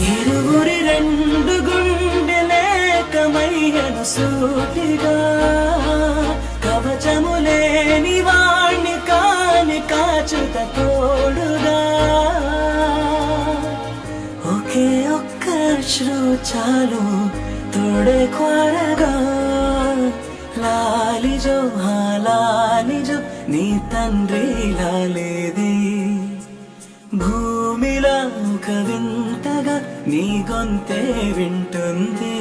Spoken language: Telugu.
ఇరువురి రెండు గుండెలేకమయ్యను సూటిగా కవచములేని వాణ్ణి కాని కాచుత తోడుగా ఒకే ఒక్క అశ్రు చాలు తోడే క్వాడగా లాలిజో లాలిజో నీ తండ్రి లాలేది భూమిలా ఒక వింతగా నీ గొంతే వింటుంది